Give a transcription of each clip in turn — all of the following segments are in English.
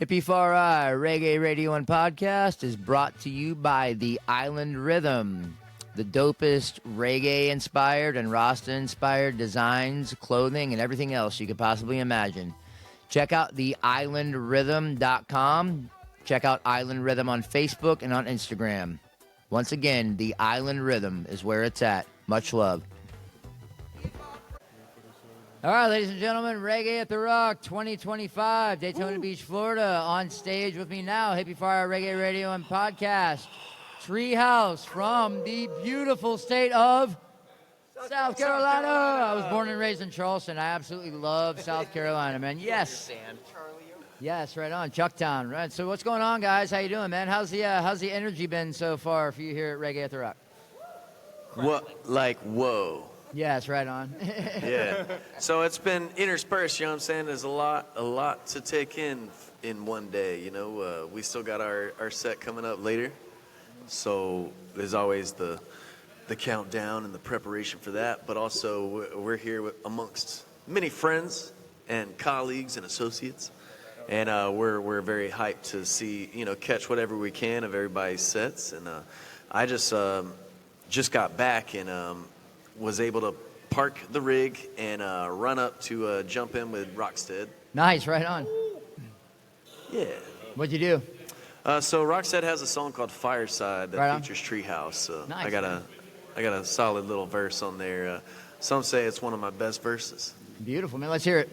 Hippie Fari Reggae Radio and Podcast is brought to you by The Island Rhythm, the dopest reggae-inspired and Rasta-inspired designs, clothing, and everything else you could possibly imagine. Check out theislandrhythm.com. Check out Island Rhythm on Facebook and on Instagram. Once again, The Island Rhythm is where it's at. Much love. All right, ladies and gentlemen, Reggae at the Rock 2025, Daytona Beach, Florida. On stage with me now, Hippie Fari Reggae Radio and Podcast, TreeHouse from the beautiful state of South Carolina. I was born and raised in Charleston. I absolutely love South Carolina, man. Yes. Yes, right on. Chucktown. Right. So what's going on, guys? How you doing, man? How's the energy been so far for you here at Reggae at the Rock? What, like, whoa. Yes, right on. Yeah. So it's been interspersed, you know what I'm saying? There's a lot to take in one day, you know. We still got our set coming up later. So there's always the countdown and the preparation for that. But also we're here amongst many friends and colleagues and associates. And we're very hyped to see, you know, catch whatever we can of everybody's sets. And I just got back and was able to park the rig and run up to jump in with Rockstead. Nice, right on. Yeah. What'd you do? So Rockstead has a song called Fireside that features TreeHouse. Nice. I got a solid little verse on there. Some say it's one of my best verses. Beautiful, man. Let's hear it.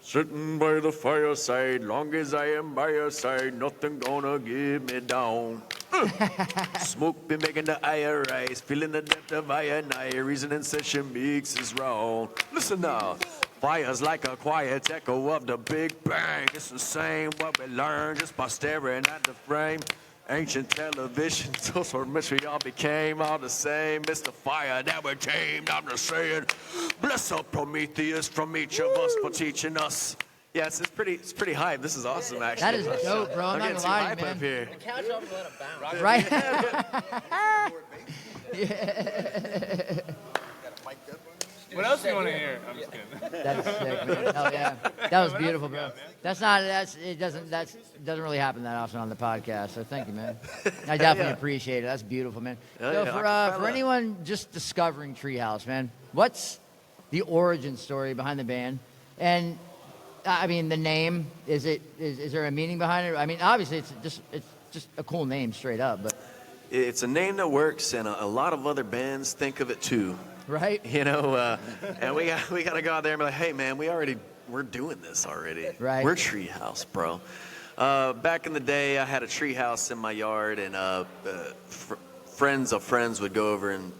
Sitting by the fireside, long as I am by your side, nothing gonna get me down. Smoke be making the eye rise, feeling the depth of night. Reason and session mix is wrong. Listen now. Fire's like a quiet echo of the Big Bang. It's the same what we learned just by staring at the frame. Ancient television, so mystery all became all the same. It's the fire that we tamed, I'm just saying. Bless up Prometheus from each of us for teaching us. Yeah, it's pretty hype. This is awesome, actually. That is dope, bro. I'm not gonna lie to you, man. Up here. The couch always let him bounce. Right? Yeah. What else do you want to hear? I'm just kidding. That's sick, man. Hell yeah. That was beautiful, bro. It doesn't really happen that often on the podcast, so thank you, man. I definitely appreciate it. That's beautiful, man. So for anyone just discovering TreeHouse, man, what's the origin story behind the band? And I mean, the name, is there a meaning behind it? I mean, obviously it's just a cool name straight up, but it's a name that works, and a lot of other bands think of it too. Right? You know, and we got to go out there and be like, hey, man, we're doing this already. Right. We're TreeHouse, bro. Back in the day, I had a treehouse in my yard, and friends of friends would go over and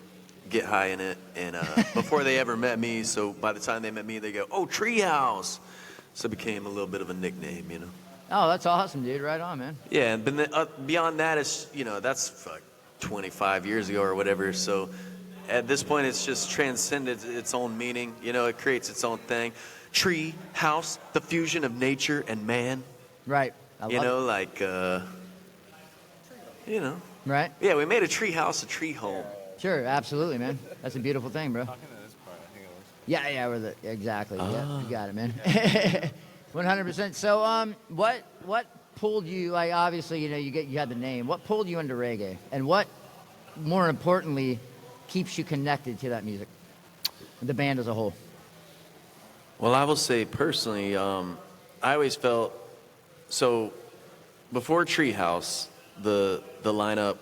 get high in it, and before they ever met me, so by the time they met me, they go, oh, TreeHouse. So it became a little bit of a nickname, you know. Oh, that's awesome, dude. Right on, man. Yeah, and beyond that, it's, you know, that's like 25 years ago or whatever, so at this point, it's just transcended its own meaning. You know, it creates its own thing. Tree, house, the fusion of nature and man. Right. You know, like, you know. Right. Yeah, we made a tree house, a tree home. Sure, absolutely, man. That's a beautiful thing, bro. Yeah, exactly. Yeah, you got it, man. 100%. So, what pulled you? Like, obviously, you know, you had the name. What pulled you into reggae, and what, more importantly, keeps you connected to that music, the band as a whole? Well, I will say personally, I always felt, so before TreeHouse, the lineup,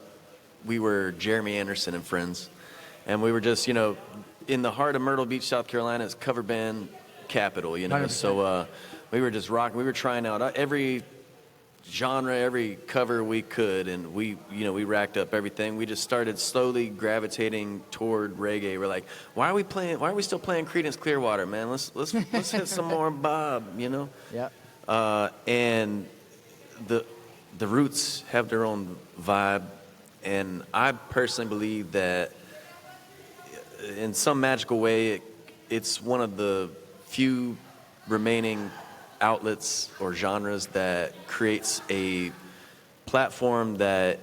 we were Jeremy Anderson and friends, and we were just, you know, in the heart of Myrtle Beach, South Carolina, it's cover band capital, you know. 100%. So we were just rocking. We were trying out every genre, every cover we could, and we racked up everything. We just started slowly gravitating toward reggae. We're like, why are we still playing Creedence Clearwater, man? Let's hit some more Bob, you know? Yeah. And the Roots have their own vibe, and I personally believe that in some magical way it's one of the few remaining outlets or genres that creates a platform that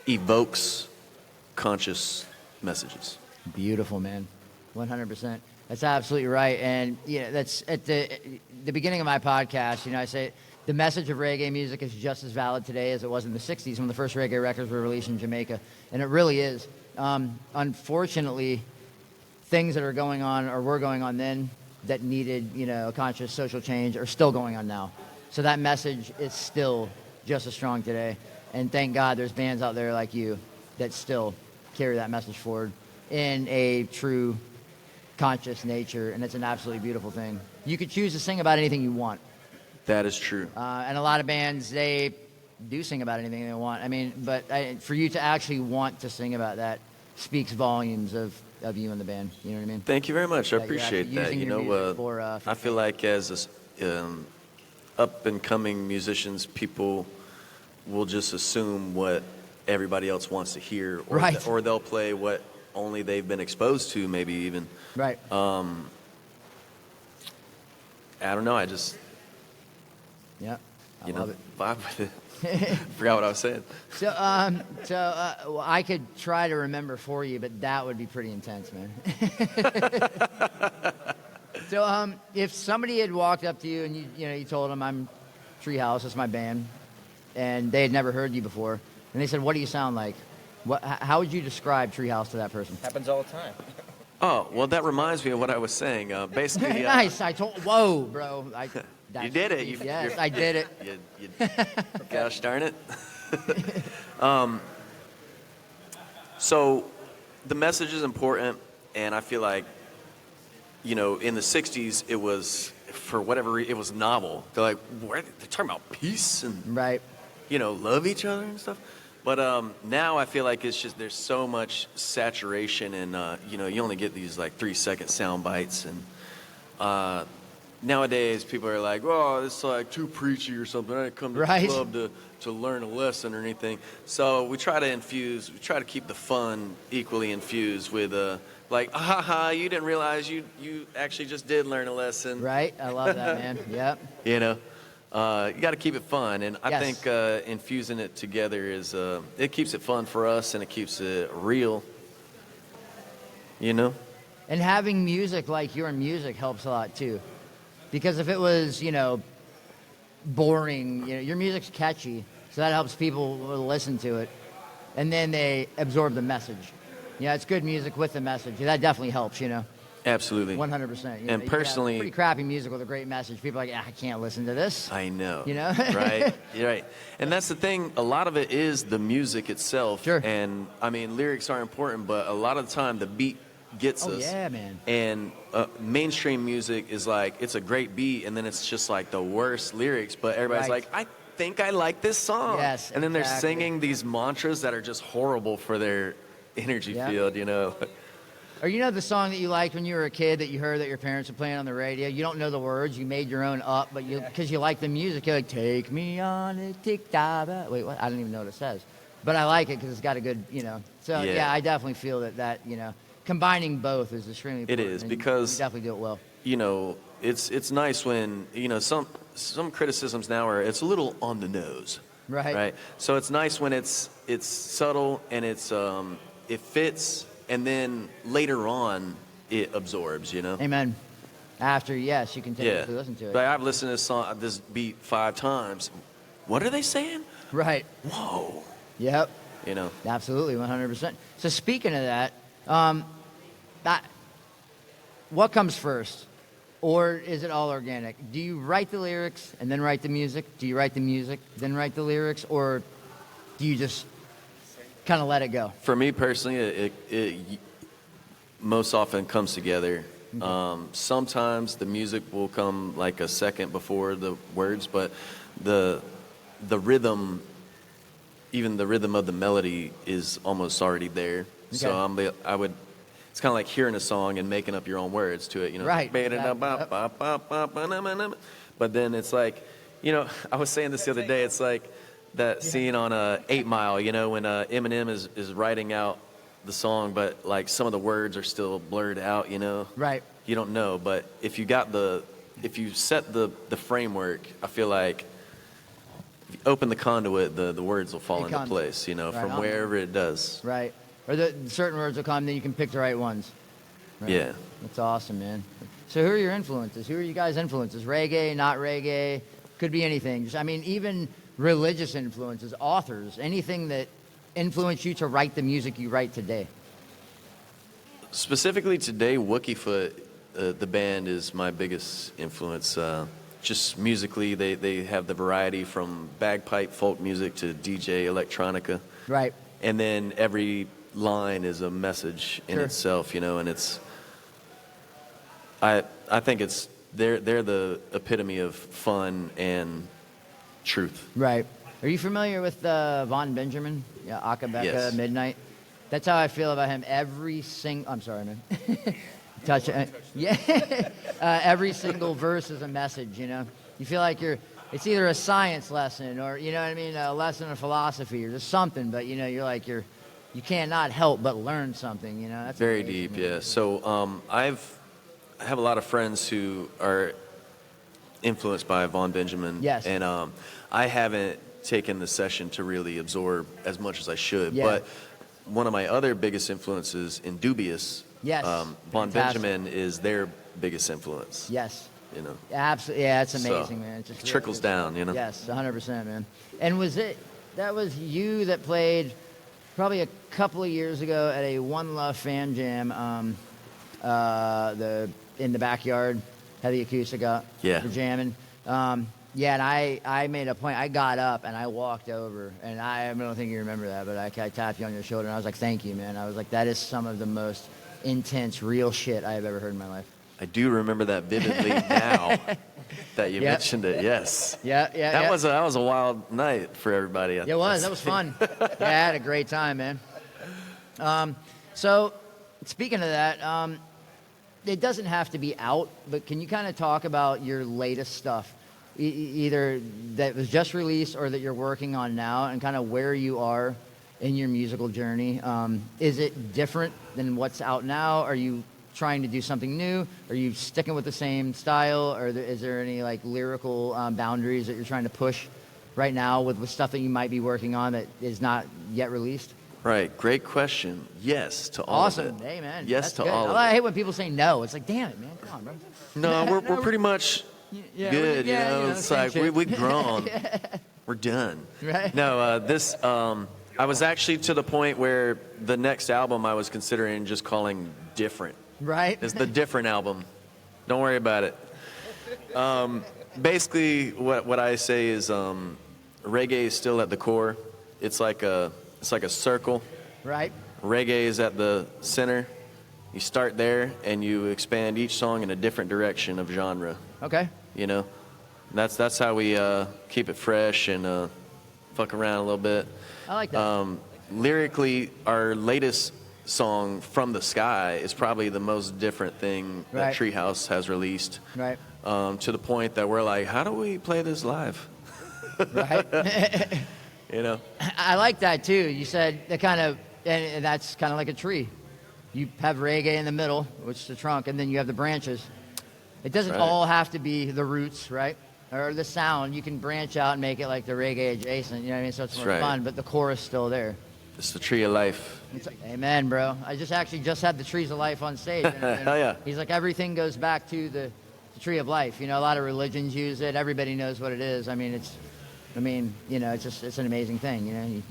evokes conscious messages. Beautiful, man. 100%. That's absolutely right. And that's at the beginning of my podcast. I say the message of reggae music is just as valid today as it was in the '60s when the first reggae records were released in Jamaica, and it really is. Unfortunately, things that are going on or were going on then that needed a conscious social change are still going on now. So that message is still just as strong today. And thank God there's bands out there like you that still carry that message forward in a true conscious nature, and it's an absolutely beautiful thing. You could choose to sing about anything you want. That is true. And a lot of bands, they do sing about anything they want. But for you to actually want to sing about that speaks volumes of you and the band. You know what I mean? Thank you very much. I That you're appreciate actually that. using your music for I feel like as up and coming musicians, people will just assume what everybody else wants to hear, or, Right. or they'll play what only they've been exposed to, maybe even. Right. I don't know. I just Yeah. I love it. vibe with it. Forgot what I was saying. So, well, I could try to remember for you, but that would be pretty intense, man. So, if somebody had walked up to you and you told them I'm TreeHouse, that's my band, and they had never heard you before, and they said, "What do you sound like?" How would you describe TreeHouse to that person? Happens all the time. Oh, well, that reminds me of what I was saying. Basically, Nice. Whoa, bro. You did it. Yes, I did it. you gosh darn it. So the message is important, and I feel like, in the '60s, it was, for whatever reason, it was novel. They're like, they're talking about peace and, Right. love each other and stuff. But now I feel like it's just, there's so much saturation, and, you only get these like 3-second sound bites, and nowadays people are like, oh, it's like too preachy or something. I didn't come to Right. the club to learn a lesson or anything. So we try to keep the fun equally infused with like, you didn't realize you actually just did learn a lesson. Right. I love that, man. Yep. You got to keep it fun, and I Yes. think infusing it together is it keeps it fun for us, and it keeps it real. And having music like your music helps a lot too. Because if it was, boring, your music's catchy, so that helps people listen to it. And then they absorb the message. It's good music with the message. That definitely helps, Absolutely. 100%. And personally, pretty crappy music with a great message. People are like, I can't listen to this. I know. Right? You're right. And that's the thing. A lot of it is the music itself. Sure. And lyrics are important, but a lot of the time the beat gets us. Yeah, man. And mainstream music is like, it's a great beat, and then it's just like the worst lyrics, but everybody's Right. like, I think I like this song. Yes, and then they're exactly. singing these mantras that are just horrible for their energy Yep. field. Or the song that you liked when you were a kid that you heard that your parents were playing on the radio. You don't know the words. You made your own up, but because you like the music, you're like, take me on a tick-tock. Wait, what? I don't even know what it says. But I like it because it's got a good, So, Yeah. I definitely feel that combining both is extremely It important. is, and because- you definitely do it well. It's nice when, some criticisms now are, it's a little on the nose. Right. So it's nice when it's subtle, and it fits, and then later on it absorbs, Amen. After, yes, you can take Yeah. it to listen to it. Like, I've listened to this beat 5 times. What are they saying? Right. Whoa. Yep. Absolutely. Absolutely, 100%. So speaking of that, what comes first? Or is it all organic? Do you write the lyrics and then write the music? Do you write the music, then write the lyrics? Or do you just kind of let it go? For me personally, it most often comes together. Sometimes the music will come like a second before the words, but the rhythm, even the rhythm of the melody, is almost already there. So it's kind of like hearing a song and making up your own words to it, Right. But then it's like, I was saying this the other day, it's like that scene on 8 Mile, when Eminem is writing out the song, but like some of the words are still blurred out, Right. You don't know, but if you set the framework, I feel like if you open the conduit, the words will fall They into come. place, Right from on. wherever it does. Right. Or certain words will come, then you can pick the right ones. Right. Yeah. That's awesome, man. So who are your influences? Who are you guys' influences? Reggae, not reggae? Could be anything. Just, I mean, even religious influences, authors, anything that influenced you to write the music you write today. Specifically today, Wookiee Foot, the band, is my biggest influence. Just musically, they have the variety from bagpipe folk music to DJ electronica. Right. And then every line is a message in itself, you know, and it's, I think it's, they're the epitome of fun and truth. Right. Are you familiar with Vaughn Benjamin? Yeah, Akabeka, Yes. Midnight. That's how I feel about him. Every I'm sorry, man. Touch it. Yeah. Every single verse is a message, you know. You feel like it's either a science lesson or, you know what I mean, a lesson of philosophy or just something, but, you know, you cannot help but learn something, you know. That's Very amazing, deep, man. yeah. So I have a lot of friends who are influenced by Vaughn Benjamin. Yes. And I haven't taken the session to really absorb as much as I should. Yeah. But one of my other biggest influences in Dubious, Yes. Vaughn Fantastic. Benjamin is their biggest influence. Yes. You know. Absolutely. Yeah, it's So, amazing, man. It just it trickles down, you know. Yes, 100%, man. And that was you that played probably a couple of years ago at a One Love fan jam, in the backyard, had the acoustic up, Yeah. for jamming. Yeah, and I made a point. I got up and I walked over, and I don't think you remember that, but I tapped you on your shoulder, and I was like, thank you, man. I was like, that is some of the most intense, real shit I have ever heard in my life. I do remember that vividly now that you Yep. mentioned it. Yes. Yeah. That was a wild night for everybody. Yeah, it was. That was fun. Yeah, I had a great time, man. So, speaking of that, it doesn't have to be out, but can you kind of talk about your latest stuff, either that was just released or that you're working on now, and kind of where you are in your musical journey? Is it different than what's out now? Are you trying to do something new? Are you sticking with the same style? Or is there any like lyrical boundaries that you're trying to push right now with stuff that you might be working on that is not yet released? Right. Great question. Yes to all Awesome. of it. Hey, man. Yes That's to good. all of I it. hate when people say no. It's like, damn it, man. Come on, bro. No, we're pretty much Yeah, good, you know. It's same like shit. we've grown. We're done. Right. No, this I was actually to the point where the next album I was considering just calling Different. Right. It's the Different album. Don't worry about it. Basically, what I say is reggae is still at the core. It's like a circle. Right. Reggae is at the center. You start there and you expand each song in a different direction of genre. Okay. You know, that's how we keep it fresh and fuck around a little bit. I like that. Lyrically, our latest song, From the Sky, is probably the most different thing that Right. TreeHouse has released. Right. To the point that we're like, how do we play this live? Right. You know? I like that too. You said that kind of, and that's kind of like a tree. You have reggae in the middle, which is the trunk, and then you have the branches. It doesn't Right. all have to be the roots, right? Or the sound. You can branch out and make it like the reggae adjacent, you know what I mean? So it's That's more right. fun, but the core is still there. It's the tree of life. Amen, bro. I just had the Trees of Life on stage. And Hell yeah. He's like, everything goes back to the tree of life. You know, a lot of religions use it. Everybody knows what it is. I mean, you know, it's an amazing thing. You know, you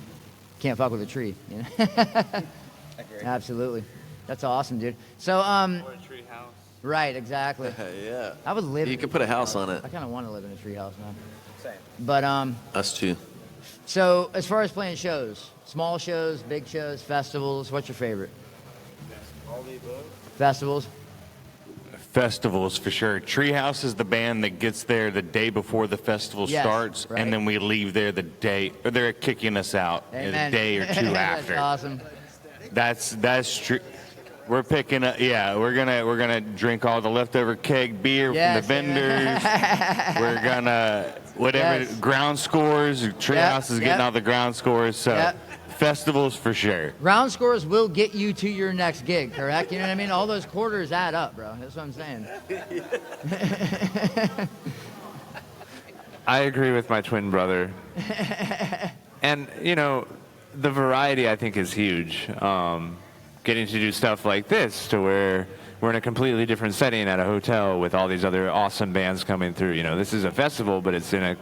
can't fuck with a tree. You know? Absolutely. That's awesome, dude. So, Or a tree house. right, exactly. Yeah. I would live. You in could a put a tree house on it. I kind of want to live in a tree house now. Same. But Us too. so as far as playing shows, small shows, big shows, festivals, what's your favorite? All the above. Festivals. Festivals for sure. TreeHouse is the band that gets there the day before the festival Yes, starts, right. and then we leave there the day, or they're kicking us out Amen. a day or two That's after. awesome. That's true. We're picking up. Yeah, we're gonna drink all the leftover keg beer Yes, from the vendors. We're gonna whatever Yes. ground scores. TreeHouse is getting yep. all the ground scores. So Yep. festivals for sure. Round scores will get you to your next gig, correct? You know what I mean? All those quarters add up, bro. That's what I'm saying. I agree with my twin brother. And, you know, the variety I think is huge. Getting to do stuff like this to where we're in a completely different setting at a hotel with all these other awesome bands coming through. You know, this is a festival, but it's in a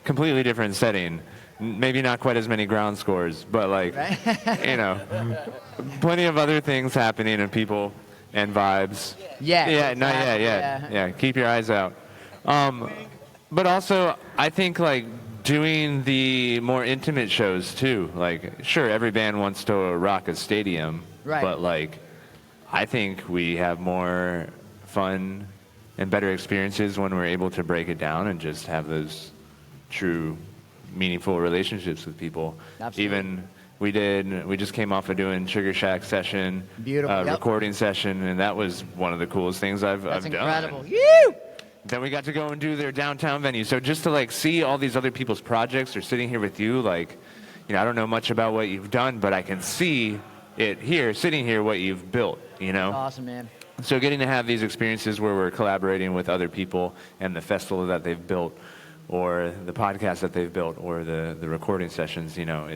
completely different setting. Maybe not quite as many ground scores, but like, you know, plenty of other things happening and people and vibes. Yeah. Keep your eyes out. But also, I think like doing the more intimate shows too. Like, sure, every band wants to rock a stadium, but like, I think we have more fun and better experiences when we're able to break it down and just have those true, meaningful relationships with people. Absolutely. We just came off of doing Sugar Shack session, recording session, and that was one of the coolest things I've done. That's incredible. You. Then we got to go and do their downtown venue. So just to like see all these other people's projects or sitting here with you, like, you know, I don't know much about what you've done, but I can see it here, sitting here, what you've built, you know? Awesome, man. So getting to have these experiences where we're collaborating with other people and the festival that they've built or the podcast that they've built or the recording sessions, you know,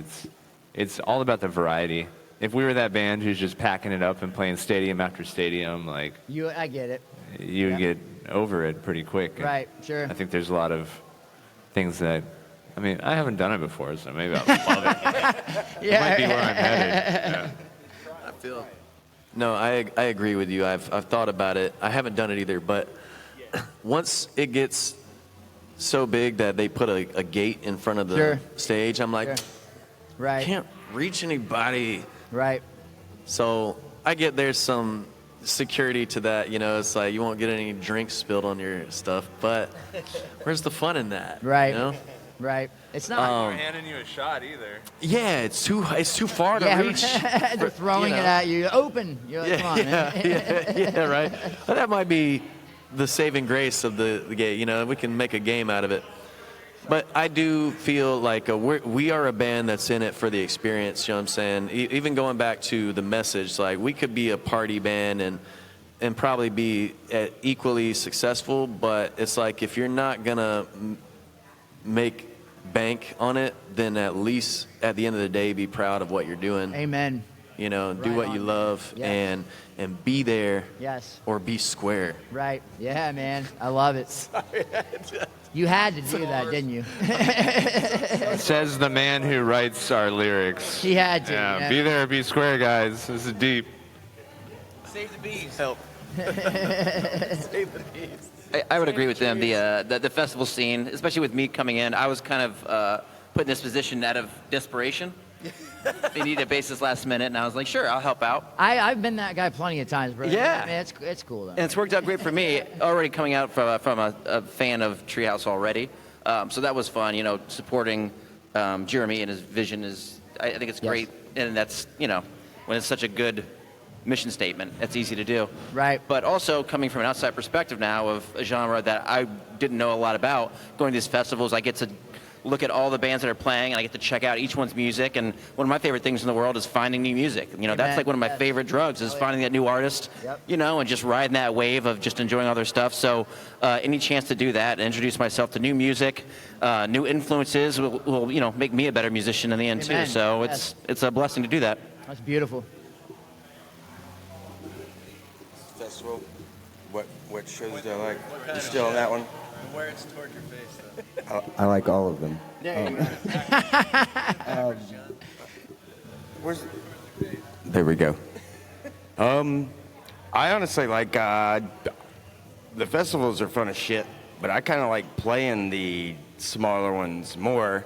it's all about the variety. If we were that band who's just packing it up and playing stadium after stadium, like... I get it. You would get over it pretty quick. Right, sure. I think there's a lot of things that... I mean, I haven't done it before, so maybe I'll love it. It might be where I'm headed. Yeah. No, I agree with you. I've thought about it. I haven't done it either, but once it gets so big that they put a gate in front of the stage, I'm like, right. Can't reach anybody. Right. So I get there's some security to that, you know. It's like you won't get any drinks spilled on your stuff, but where's the fun in that? Right. You know? Right. It's not. They're handing you a shot either. Yeah, it's too far to reach. They're throwing it at you. Open. You're like, come on, man. Yeah, right. Well, that might be the saving grace of the game. You know, we can make a game out of it. But I do feel like we are a band that's in it for the experience. You know what I'm saying? Even going back to the message, like we could be a party band and probably be equally successful. But it's like if you're not gonna make bank on it, then at least at the end of the day, be proud of what you're doing. Amen. You know, do what you love and be there. Yes. Or be square. Right. Yeah, man. I love it. Sorry. You had to do that, didn't you? Says the man who writes our lyrics. He had to. Yeah. Be there, be square, guys. This is deep. Save the bees. Help. Save the bees. I would agree with them. The festival scene, especially with me coming in, I was kind of put in this position out of desperation. They needed a bassist last minute, and I was like, sure, I'll help out. I've been that guy plenty of times, bro. Yeah. I mean, it's cool, though. And it's worked out great for me, already coming out from a fan of TreeHouse already. So that was fun, you know, supporting Jeremy and his vision is, I think it's great. And that's, you know, when it's such a good mission statement, it's easy to do. Right. But also coming from an outside perspective now of a genre that I didn't know a lot about, going to these festivals, I get to look at all the bands that are playing, and I get to check out each one's music. And one of my favorite things in the world is finding new music. You know, that's like one of my favorite drugs is finding that new artist, you know, and just riding that wave of just enjoying all their stuff. So any chance to do that and introduce myself to new music, new influences will you know, make me a better musician in the end too. So it's a blessing to do that. That's beautiful. Festival. What shows do I like? You still on that one? Where it's toward your face, though. I like all of them. There we go. I honestly like the festivals are fun as shit, but I kind of like playing the smaller ones more.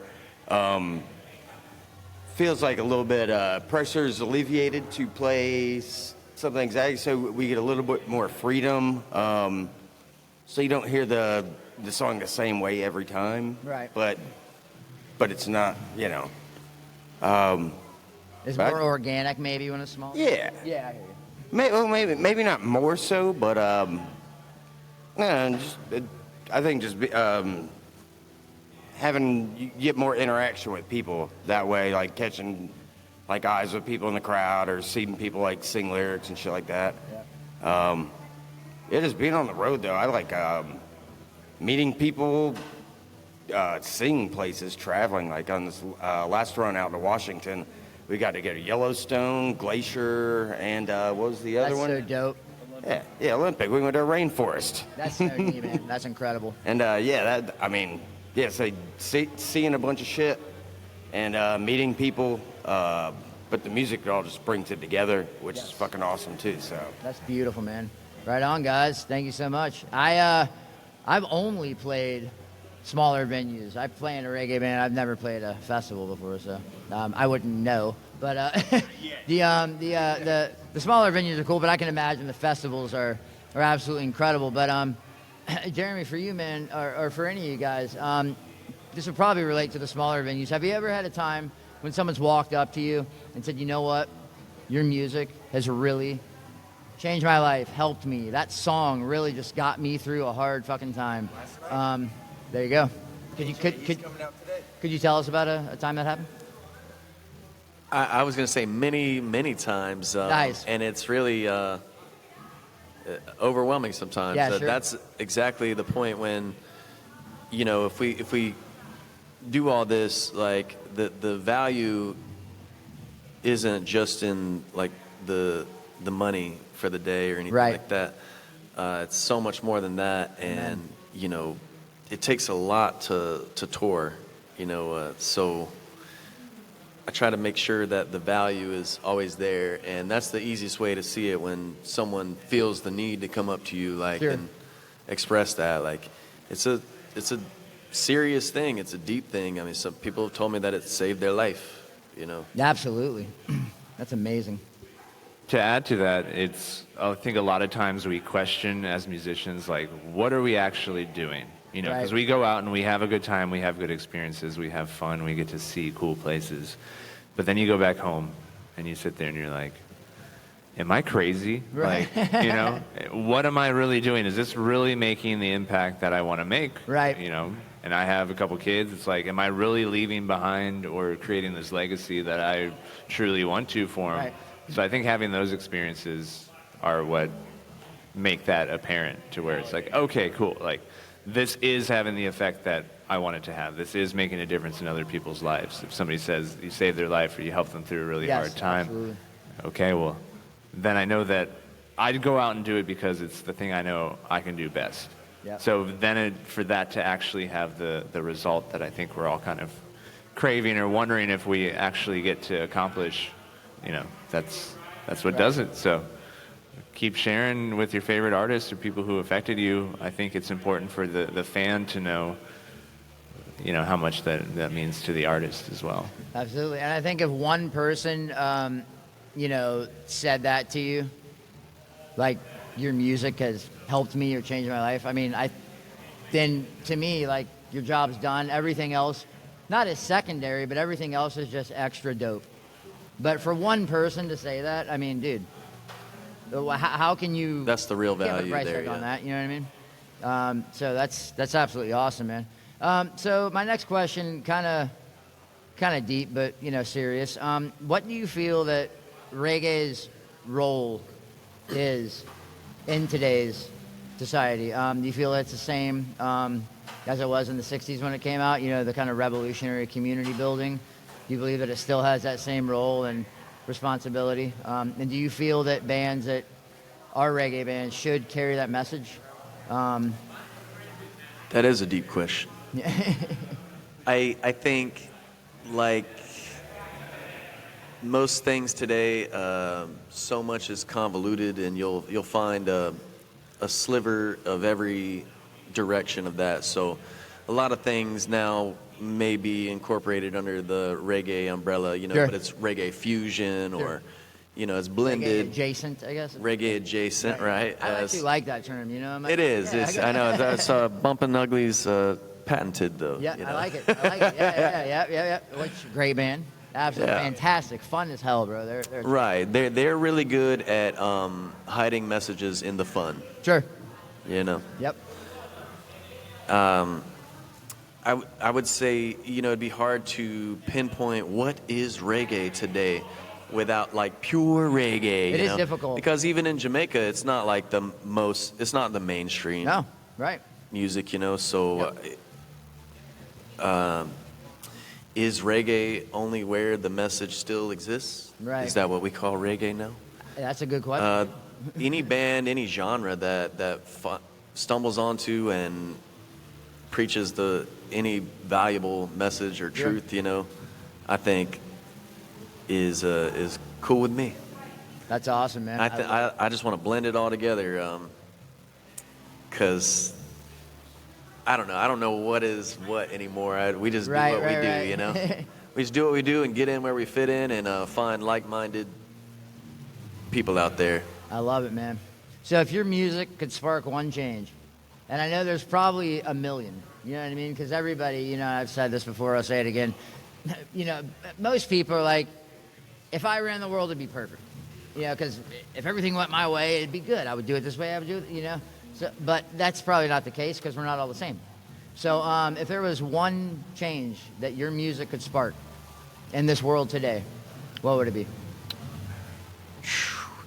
Feels like a little bit pressure is alleviated to play something exact, so we get a little bit more freedom. So you don't hear the song the same way every time. Right. But it's not, you know. It's more organic, maybe, when it's small. Yeah. Yeah, I hear you. Maybe not more so, but I think just having you get more interaction with people that way, like catching like eyes with people in the crowd or seeing people like sing lyrics and shit like that. Yeah. Just being on the road though, I like meeting people, seeing places, traveling. Like on this last run out to Washington, we got to go to Yellowstone, Glacier, and what was the other one? That's so dope. Yeah, Olympic. We went to a rainforest. That's so neat, man. That's incredible. And so seeing a bunch of shit and meeting people, but the music all just brings it together, which is fucking awesome too. So That's beautiful, man. Right on, guys. Thank you so much. I've only played smaller venues. I play in a reggae band. I've never played a festival before, so I wouldn't know. But the smaller venues are cool. But I can imagine the festivals are absolutely incredible. But Jeremy, for you, man, or for any of you guys, this would probably relate to the smaller venues. Have you ever had a time when someone's walked up to you and said, you know what, your music has really changed my life, helped me. That song really just got me through a hard fucking time. There you go. Could you tell us about a time that happened? I was going to say many, many times. Nice. And it's really overwhelming sometimes. Yeah, sure. That's exactly the point when, if we do all this, like the value isn't just in like the money for the day or anything like that. It's so much more than that. And, it takes a lot to tour, so I try to make sure that the value is always there, and that's the easiest way to see it when someone feels the need to come up to you, and express that. Like, it's a serious thing. It's a deep thing. I mean, some people have told me that it saved their life. Absolutely. That's amazing. To add to that, I think a lot of times we question as musicians, like, what are we actually doing? Because we go out and we have a good time, we have good experiences, we have fun, we get to see cool places. But then you go back home and you sit there and you're like, am I crazy? Right. Like, what am I really doing? Is this really making the impact that I want to make? Right. And I have a couple kids. It's like, am I really leaving behind or creating this legacy that I truly want to for them? Right. So I think having those experiences are what make that apparent, to where it's like, okay, cool. Like, this is having the effect that I want it to have. This is making a difference in other people's lives. If somebody says you saved their life or you helped them through a really hard time, absolutely. Okay, well, then I know that I'd go out and do it because it's the thing I know I can do best. Yep. So then for that to actually have the result that I think we're all kind of craving or wondering if we actually get to accomplish, that's what does it. So keep sharing with your favorite artists or people who affected you. I think it's important for the fan to know, how much that means to the artist as well. Absolutely. And I think if one person, said that to you, like, your music has helped me or changed my life, then to me, like, your job's done. Everything else, not as secondary, but everything else is just extra dope. But for one person to say that, dude, how can you? That's the real value put a price there. tag on that, you know what I mean? So that's absolutely awesome, man. So my next question, kind of deep, but serious. What do you feel that reggae's role is in today's society? Do you feel it's the same as it was in the '60s when it came out? The kind of revolutionary community building. Do you believe that it still has that same role and responsibility? And do you feel that bands that are reggae bands should carry that message? That is a deep question. I think, like most things today, so much is convoluted, and you'll find a sliver of every direction of that. So a lot of things now may be incorporated under the reggae umbrella, Sure. but it's reggae fusion Sure. or, it's blended. Reggae adjacent, I guess. Reggae adjacent, right? I actually like that term, It is. I know. That's Bumpin' Ugly's patented, though. Yeah, I like it. Yeah. Which great band. Absolutely fantastic. Fun as hell, bro. They're right. They're really good at hiding messages in the fun. Sure. Yep. I would say, it'd be hard to pinpoint what is reggae today without like pure reggae. It is difficult. Because even in Jamaica, it's not like it's not the mainstream. No, right. Music, so is reggae only where the message still exists? Right. Is that what we call reggae now? That's a good question. any band, any genre that stumbles onto and preaches any valuable message or truth, you know, I think is cool with me. That's awesome, man. I just want to blend it all together, because I don't know. I don't know what is what anymore. We just do what we do, you know. We just do what we do and get in where we fit in and find like-minded people out there. I love it, man. So if your music could spark one change, and I know there's probably a million, you know what I mean? Because everybody, you know, I've said this before, I'll say it again. You know, most people are like, if I ran the world, it'd be perfect. You know, because if everything went my way, it'd be good. I would do it this way, I would do it, you know. So, but that's probably not the case because we're not all the same. So if there was one change that your music could spark in this world today, what would it be?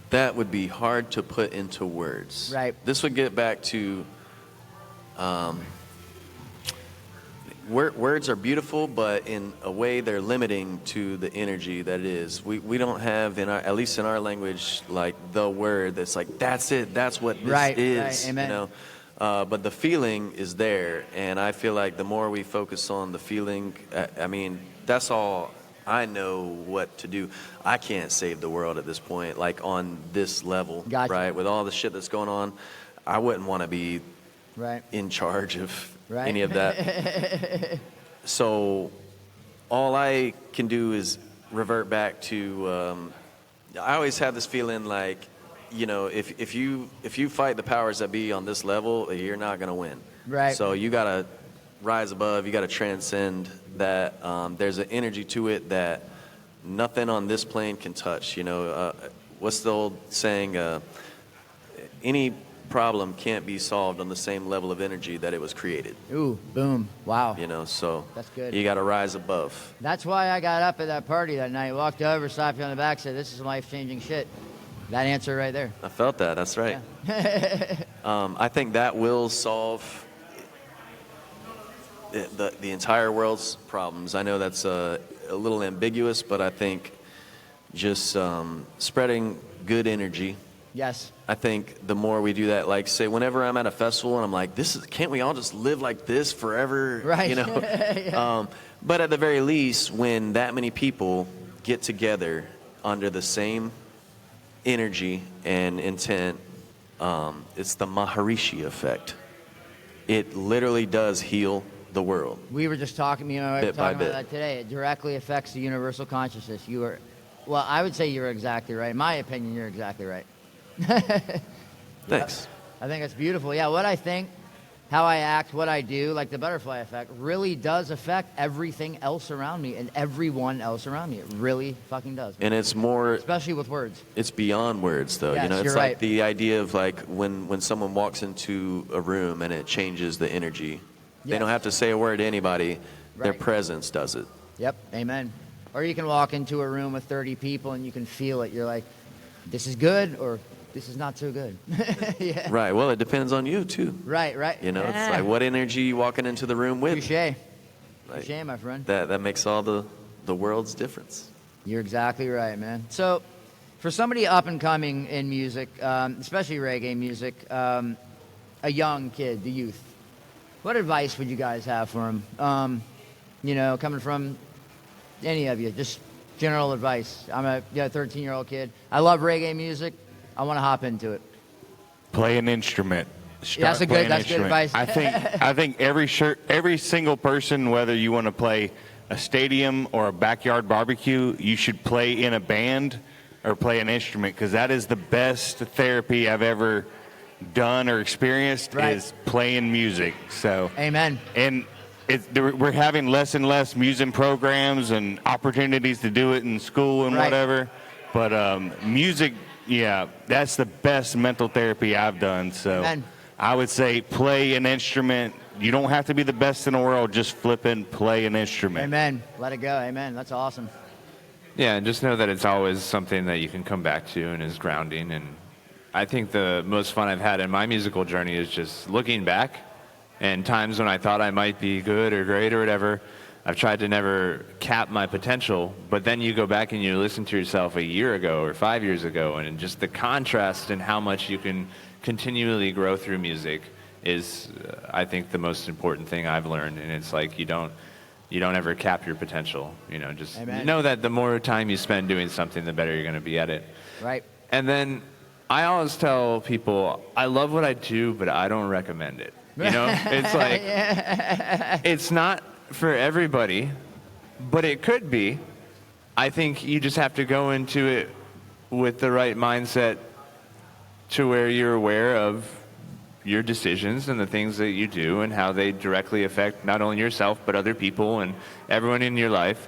That would be hard to put into words. Right. This would get back to words are beautiful, but in a way they're limiting to the energy that it is. We don't have, at least in our language, like the word that's like, that's it, that's what this is. Right. Amen. You know? But the feeling is there, and I feel like the more we focus on the feeling, I mean, that's all I know what to do. I can't save the world at this point, like on this level, Gotcha. right? With all the shit that's going on, I wouldn't want to be Right. in charge of Right. any of that. So all I can do is revert back to, I always have this feeling like, you know, if you fight the powers that be on this level, you're not going to win. Right. So you got to rise above, you got to transcend that. There's an energy to it that nothing on this plane can touch. You know, what's the old saying? Any problem can't be solved on the same level of energy that it was created. Ooh, boom. Wow. You know, so That's good. You got to rise above. That's why I got up at that party that night, walked over, slapped you on the back, said, this is life-changing shit. That answer right there. I felt that. That's right. I think that will solve the entire world's problems. I know that's a little ambiguous, but I think just spreading good energy. Yes. I think the more we do that, like say whenever I'm at a festival and I'm like, can't we all just live like this forever? Right. You know? Yeah. But at the very least, when that many people get together under the same energy and intent, it's the Maharishi effect. It literally does heal the world. We were just talking, me and my wife Bit were talking by about bit. that today. It directly affects the universal consciousness. Well, I would say you're exactly right. In my opinion, you're exactly right. Thanks. I think it's beautiful. Yeah, what I think, how I act, what I do, like the butterfly effect, really does affect everything else around me and everyone else around me. It really fucking does. And it's more, Especially with words. it's beyond words though. Yes, You know, it's you're like right. the idea of like when someone walks into a room and it changes the energy. They Yes. don't have to say a word to anybody. Their Right. presence does it. Yep, amen. Or you can walk into a room with 30 people and you can feel it. You're like, this is good or this is not so good. Yeah. Right. Well, it depends on you too. Right. You know, Yeah. it's like what energy you walking into the room with. Touche. Like, Touche, my friend. that makes all the world's difference. You're exactly right, man. So, for somebody up and coming in music, especially reggae music, a young kid, the youth, what advice would you guys have for them? You know, coming from any of you, just general advice. I'm a 13-year-old kid. I love reggae music. I want to hop into it. Play an instrument. Yeah, Start playing an that's good instrument. advice. I think every single person, whether you want to play a stadium or a backyard barbecue, you should play in a band or play an instrument because that is the best therapy I've ever done or experienced Right. is playing music. So Amen. and we're having less and less music programs and opportunities to do it in school and Right. whatever. But music, yeah, that's the best mental therapy I've done. So Amen. I would say play an instrument. You don't have to be the best in the world. Just flip and play an instrument. Amen. Let it go. Amen. That's awesome. Yeah, and just know that it's always something that you can come back to and is grounding. And I think the most fun I've had in my musical journey is just looking back and times when I thought I might be good or great or whatever, I've tried to never cap my potential, but then you go back and you listen to yourself a year ago or 5 years ago, and just the contrast in how much you can continually grow through music is, I think, the most important thing I've learned. And it's like you don't ever cap your potential. Just Amen. know that the more time you spend doing something, the better you're going to be at it. Right. And then I always tell people, I love what I do, but I don't recommend it. It's like, it's not for everybody, but it could be. I think you just have to go into it with the right mindset to where you're aware of your decisions and the things that you do and how they directly affect not only yourself, but other people and everyone in your life.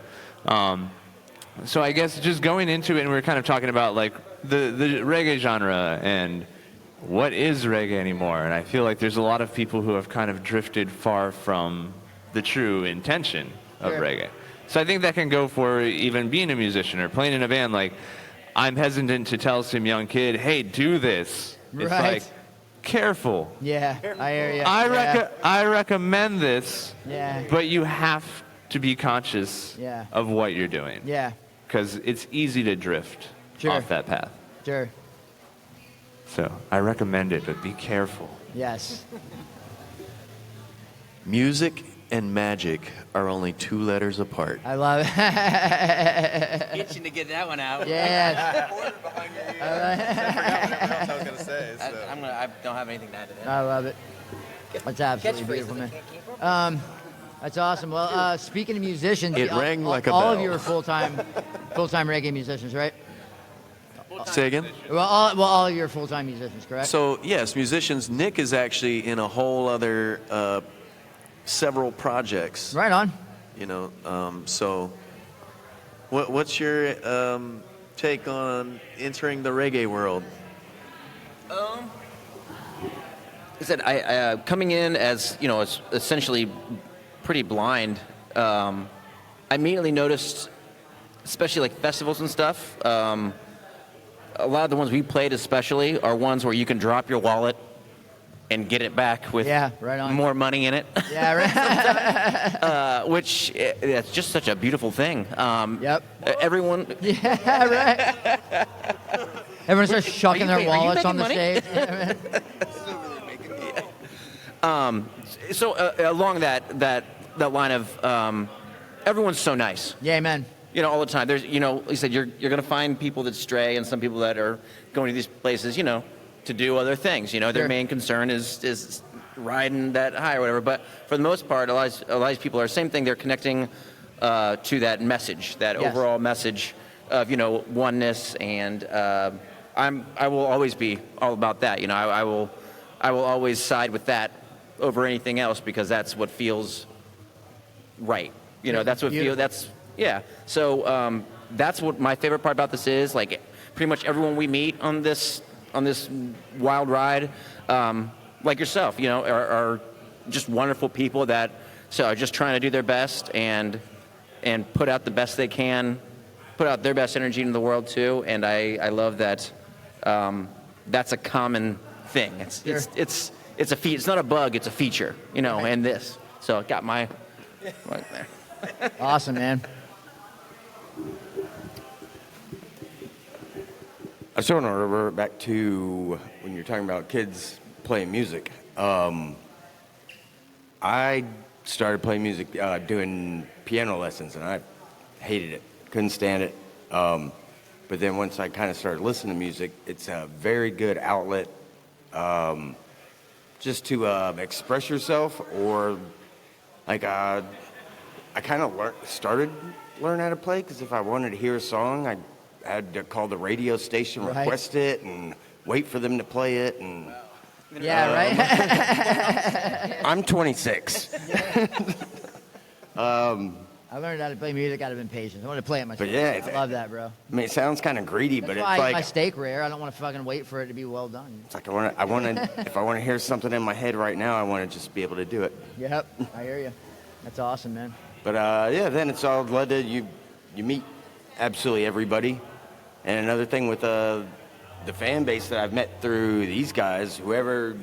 So I guess just going into it, and we're kind of talking about like the reggae genre and what is reggae anymore. And I feel like there's a lot of people who have kind of drifted far from the true intention of reggae. So I think that can go for even being a musician or playing in a band. Like, I'm hesitant to tell some young kid, hey, do this. It's like, careful. Yeah, I hear you. I recommend this, Yeah. but you have to be conscious Yeah. of what you're doing. Yeah, Because it's easy to drift off that path. sure. So I recommend it, but be careful. Yes. Music and magic are only 2 letters apart. I love it. Itching to get that one out. Yes. I was gonna say. So. I don't have anything to add to that. I love it. That's absolutely beautiful, man. That's awesome. Well, speaking of musicians, It rang like a all bell. of you are full-time reggae musicians, right? Say again? Well, all of you are full-time musicians, correct? So, yes, musicians. Nick is actually in a whole other several projects. Right on. So what's your take on entering the reggae world? I said, I coming in as essentially pretty blind. I immediately noticed, especially like festivals and stuff. A lot of the ones we played, especially, are ones where you can drop your wallet and get it back with right on. more money in it. Yeah, right. Which it's just such a beautiful thing. Yep. Everyone. Yeah, right. Everyone starts shucking their are you wallets on the making stage. So along that line of everyone's so nice. Yeah, amen. All the time. There's, like you said, you're going to find people that stray and some people that are going to these places, to do other things. Their main concern is riding that high or whatever. But for the most part, a lot of these people are the same thing. They're connecting to that message, that overall message of, oneness. And I will always be all about that. I will always side with that over anything else because that's what feels right. That's what feels, So that's what my favorite part about this is. Like, pretty much everyone we meet on this wild ride, like yourself, are just wonderful people that are just trying to do their best and put out the best they can, put out their best energy into the world too. And I love that. That's a common thing. It's a it's not a bug. It's a feature. And this. So I got my right there. Awesome, man. I just want to revert back to when you're talking about kids playing music. I started playing music doing piano lessons, and I hated it. Couldn't stand it. But then once I kind of started listening to music, it's a very good outlet just to express yourself, or like I kind of started learning how to play because if I wanted to hear a song, I had to call the radio station, request it, and wait for them to play it. And right. I'm 26. I learned how to play music out of impatience. I want to play it myself. But yeah, I love that, bro. I mean, it sounds kind of greedy, but That's it's why like my steak rare. I don't want to fucking wait for it to be well done. it's like I want to. If I want to hear something in my head right now, I want to just be able to do it. Yep, I hear you. That's awesome, man. But then it's all led to you meet absolutely everybody. And another thing with the fan base that I've met through these guys, whoever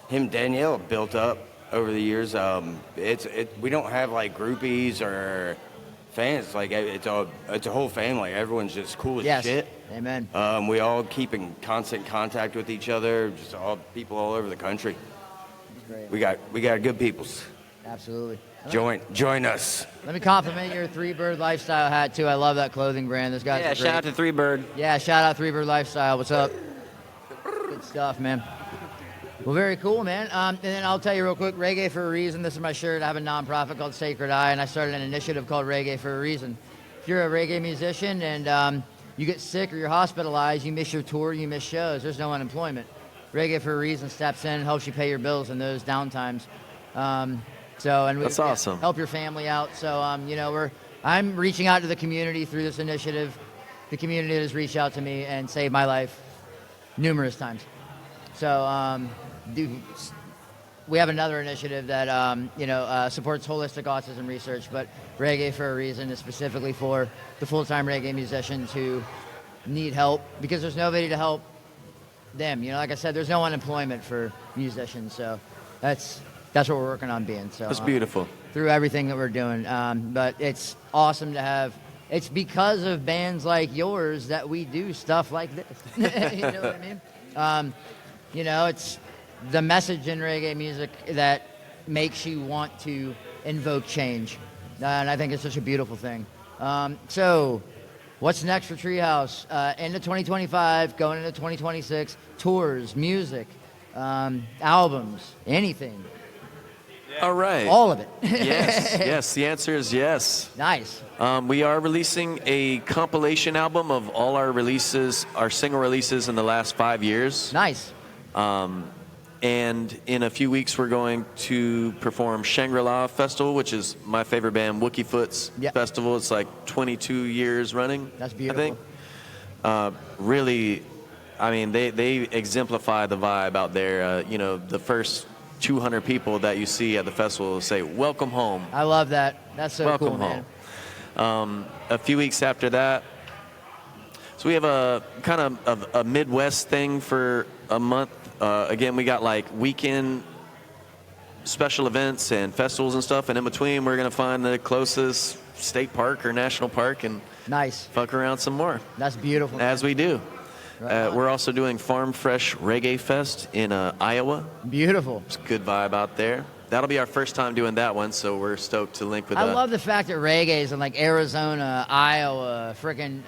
Danielle built up, over the years. We don't have like groupies or fans. Like it's a whole family. Everyone's just cool as Yes. shit. Amen. We all keep in constant contact with each other. Just all people all over the country. Great. We got good peoples. Absolutely. Join us. Let me compliment your Three Bird Lifestyle hat too. I love that clothing brand. Those guys Yeah, are great. shout out to Three Bird. Yeah, shout out Three Bird Lifestyle. What's up? Good stuff, man. Well, very cool, man. And then I'll tell you real quick, Reggae for a Reason. This is my shirt. I have a nonprofit called Sacred Eye, and I started an initiative called Reggae for a Reason. If you're a reggae musician and you get sick or you're hospitalized, you miss your tour, you miss shows, there's no unemployment. Reggae for a Reason steps in and helps you pay your bills in those downtimes. That's awesome. Help your family out. So, I'm reaching out to the community through this initiative. The community has reached out to me and saved my life numerous times. So, we have another initiative that, supports holistic autism research, but Reggae for a Reason is specifically for the full-time reggae musicians who need help because there's nobody to help them. Like I said, there's no unemployment for musicians. So that's what we're working on being. So That's beautiful. through everything that we're doing. But it's awesome to have. It's because of bands like yours that we do stuff like this. You know what I mean? It's the message in reggae music that makes you want to invoke change. And I think it's such a beautiful thing. So what's next for TreeHouse? Into 2025, going into 2026, tours, music, albums, anything. All right. All of it. Yes. The answer is yes. Nice. We are releasing a compilation album of all our releases, our single releases in the last 5 years. Nice. And in a few weeks, we're going to perform Shangri-La Festival, which is my favorite band, Wookiee Foot's festival. It's like 22 years running. That's beautiful. I think. Really, I mean, they exemplify the vibe out there. The first 200 people that you see at the festival say, "Welcome home." I love that. That's so Welcome cool, man. home. A few weeks after that, so we have a kind of a Midwest thing for a month. Again, we got like weekend special events and festivals and stuff, and in between, we're gonna find the closest state park or national park and Nice. fuck around some more, That's beautiful. as we do. Right on. We're also doing Farm Fresh Reggae Fest in Iowa. Beautiful. It's a good vibe out there. That'll be our first time doing that one, so we're stoked to link with I love the fact that reggae is in like Arizona, Iowa, freaking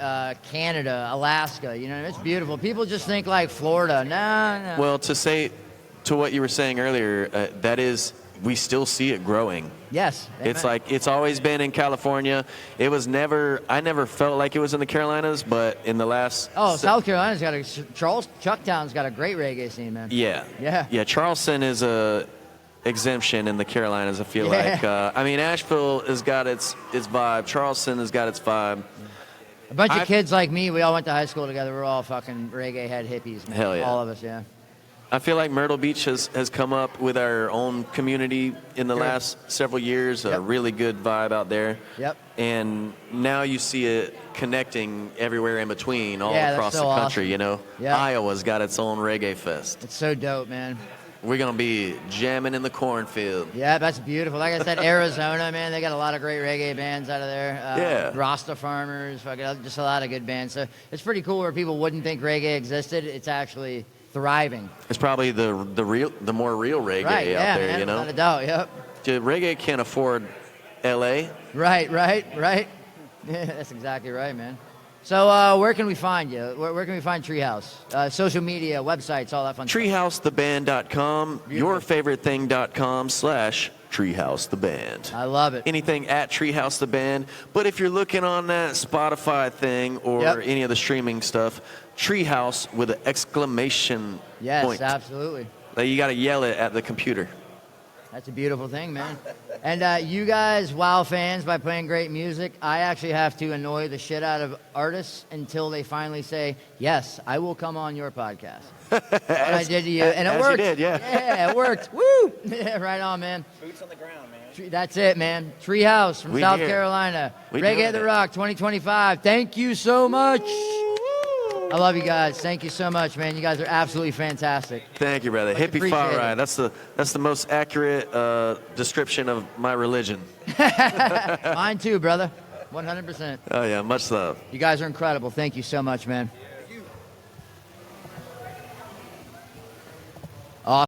Canada, Alaska. It's beautiful. People just think like Florida. No. Well, to what you were saying earlier, that is, we still see it growing. Yes. It's amen. like, it's always been in California. I never felt like it was in the Carolinas, but in the last... South Carolina's got Chucktown's got a great reggae scene, man. Yeah. Yeah. Yeah, Charleston is a exemption in the Carolinas, I feel like. Asheville has got its vibe. Charleston has got its vibe. A bunch of kids like me, we all went to high school together. We're all fucking reggae head hippies, man. Hell yeah. All of us, yeah. I feel like Myrtle Beach has come up with our own community in the last several years. A really good vibe out there. Yep. And now you see it connecting everywhere in between, all Yeah, that's across so the country, awesome. Yeah. Iowa's got its own reggae fest. It's so dope, man. We're going to be jamming in the cornfield. Yeah, that's beautiful. Like I said, Arizona, man, they got a lot of great reggae bands out of there. Rasta Farmers, fucking just a lot of good bands. So it's pretty cool where people wouldn't think reggae existed. It's actually thriving. It's probably the more real reggae out there, man, without a doubt, yep. Reggae can't afford L.A. Right. Yeah, that's exactly right, man. So where can we find you? Where can we find TreeHouse? Social media, websites, all that fun stuff. TreeHouseTheBand.com, yourfavoritething.com/TreeHouseTheBand. I love it. Anything at TreeHouse the Band. But if you're looking on that Spotify thing or any of the streaming stuff, TreeHouse with an exclamation point. Yes, absolutely. Like you got to yell it at the computer. That's a beautiful thing, man. And you guys wow fans by playing great music. I actually have to annoy the shit out of artists until they finally say, yes, I will come on your podcast. What I did to you. And it worked. You did, Yeah, it worked. Woo! Right on, man. Boots on the ground, man. That's it, man. TreeHouse from South Carolina. We Reggae doing at the it. Rock 2025. Thank you so much. I love you guys. Thank you so much, man. You guys are absolutely fantastic. Thank you, brother. Much Hippie appreciated. Fari. That's the most accurate description of my religion. Mine too, brother. 100%. Oh yeah, much love. You guys are incredible. Thank you so much, man.